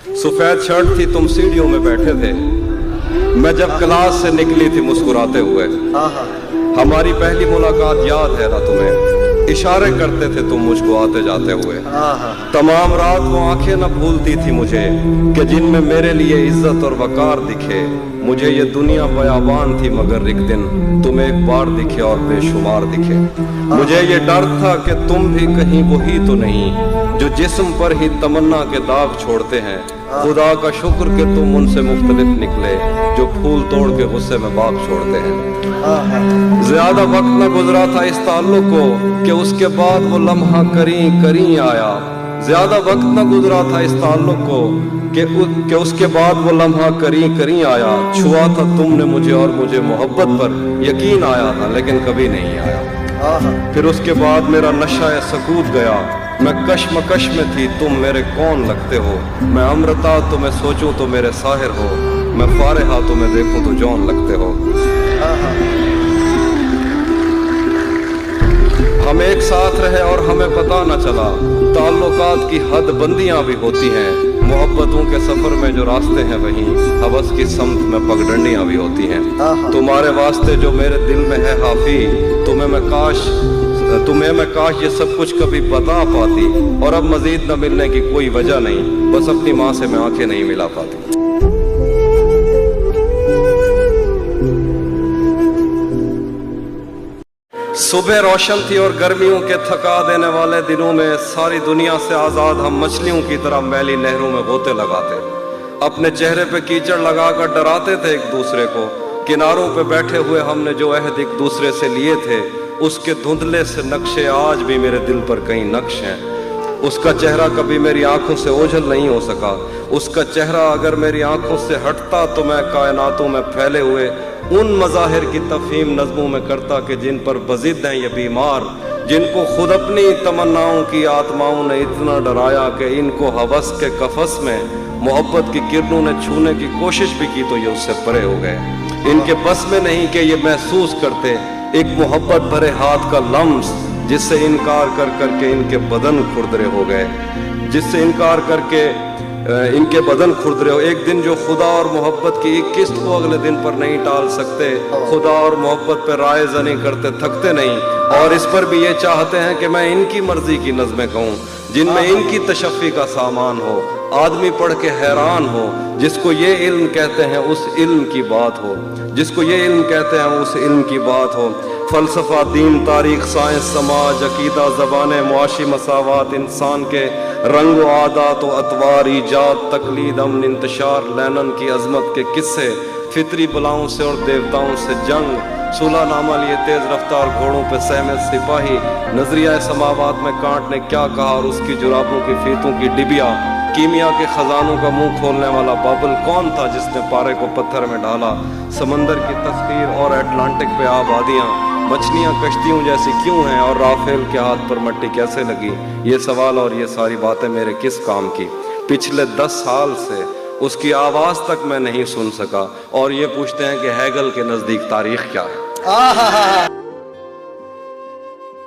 सफेद शर्ट थी, तुम सीढ़ियों में बैठे थे, मैं जब क्लास से निकली थी मुस्कुराते हुए। हमारी पहली मुलाकात याद है ना तुम्हें, इशारे करते थे तुम मुझको आते जाते हुए। तमाम रात वो आंखें न भूलती थी मुझे कि जिनमें मेरे लिए इज्जत और वकार दिखे। मुझे ये दुनिया बयाबान थी मगर एक दिन तुम एक बार दिखे और बेशुमार दिखे। मुझे ये डर था कि तुम भी कहीं वही तो नहीं जो जिस्म पर ही तमन्ना के दाग छोड़ते हैं। खुदा का शुक्र कि तुम उनसे मुख्तलिफ निकले जो फूल तोड़ के गुस्से में बाग छोड़ते हैं। ज्यादा वक्त न गुजरा था इस ताल्लुक को कि उसके बाद वो लम्हा करीं आया। ज्यादा वक्त न गुजरा था इस ताल्लुक को कि उसके बाद वो लम्हा करीं आया। छुआ था तुमने मुझे और मुझे मोहब्बत पर यकीन आया था, लेकिन कभी नहीं आया। फिर उसके बाद मेरा नशा सकूत गया, मैं कश्मकश में थी, तुम मेरे कौन लगते हो। मैं अमृता तो मैं सोचूं तो मेरे साहिर हो, मैं फारिहा तो मैं देखूं तो जौन लगते हो। हम एक साथ रहे और हमें पता न चला, ताल्लुकात की हद बंदियां भी होती हैं। मोहब्बतों के सफर में जो रास्ते हैं वहीं हवस की समत में पगडंडियां भी होती हैं। तुम्हारे वास्ते जो मेरे दिल में है हाफी, तुम्हें मैं काश ये सब कुछ कभी बता पाती। और अब मजीद न मिलने की कोई वजह नहीं, बस अपनी माँ से मैं आंखें नहीं मिला पाती। सुबह रोशन थी और गर्मियों के थका देने वाले दिनों में सारी दुनिया से आजाद हम मछलियों की तरह मैली नहरों में गोते लगाते, अपने चेहरे पे कीचड़ लगाकर डराते थे एक दूसरे को। किनारों पे बैठे हुए हमने जो अहद एक दूसरे से लिए थे, उसके धुंधले से नक्शे आज भी मेरे दिल पर कहीं नक्श हैं। उसका चेहरा कभी मेरी आंखों से ओझल नहीं हो सका। उसका चेहरा अगर मेरी आंखों से हटता तो मैं कायनातों में फैले हुए उन मज़ाहिर की तफहीम नज़्मों में करता कि जिन पर बज़िद हैं ये बीमार, जिनको खुद अपनी तमन्नाओं की आत्माओं ने इतना डराया कि इनको हवस के कफस में मोहब्बत की किरणों ने छूने की कोशिश भी की तो ये उससे परे हो गए। इनके बस में नहीं कि ये महसूस करते एक मोहब्बत भरे हाथ का लम्स, जिससे इनकार कर करके इनके बदन खुरदरे हो गए, जिससे इनकार करके इनके बदन खुरदरे हो। एक दिन जो खुदा और मोहब्बत की एक किस्त को अगले दिन पर नहीं टाल सकते, खुदा और मोहब्बत पर राय ज़नी करते थकते नहीं, और इस पर भी ये चाहते हैं कि मैं इनकी मर्जी की नज़में कहूँ जिनमें इनकी तशफ़ी का सामान हो। आदमी पढ़ के हैरान हो, जिसको ये इल्म कहते हैं उस इल्म की बात हो, जिसको ये इल्म कहते हैं उस इल्म की बात हो। फ़लसफ़ा, दीन, तारीख़, साइंस, समाज, अक़ीदा, ज़बानें, मुआशी मसावात, इंसान के रंग व आदात व अतवार, ईजाद, तकलीद, अमन, इंतशार, लैनन की अज़मत के किस्से, फितरी बलाओं से और देवताओं से जंग, सुलह नामा लिए तेज़ रफ्तार घोड़ों पे सहमे सिपाही, नजरिया समावात में कांट ने क्या कहा और उसकी जुराबों की फीतों की डिबिया, कीमिया के खजानों का मुंह खोलने वाला बाबल कौन था जिसने पारे को पत्थर में डाला, समंदर की तस्वीर और अटलांटिक पे आबादियाँ, मछलियाँ कश्तियों जैसी क्यों हैं और राफेल के हाथ पर मट्टी कैसे लगी। ये सवाल और ये सारी बातें मेरे किस काम की। पिछले 10 साल से उसकी आवाज़ तक मैं नहीं सुन सका, और ये पूछते हैं कि हैगल के नज़दीक तारीख़ क्या है।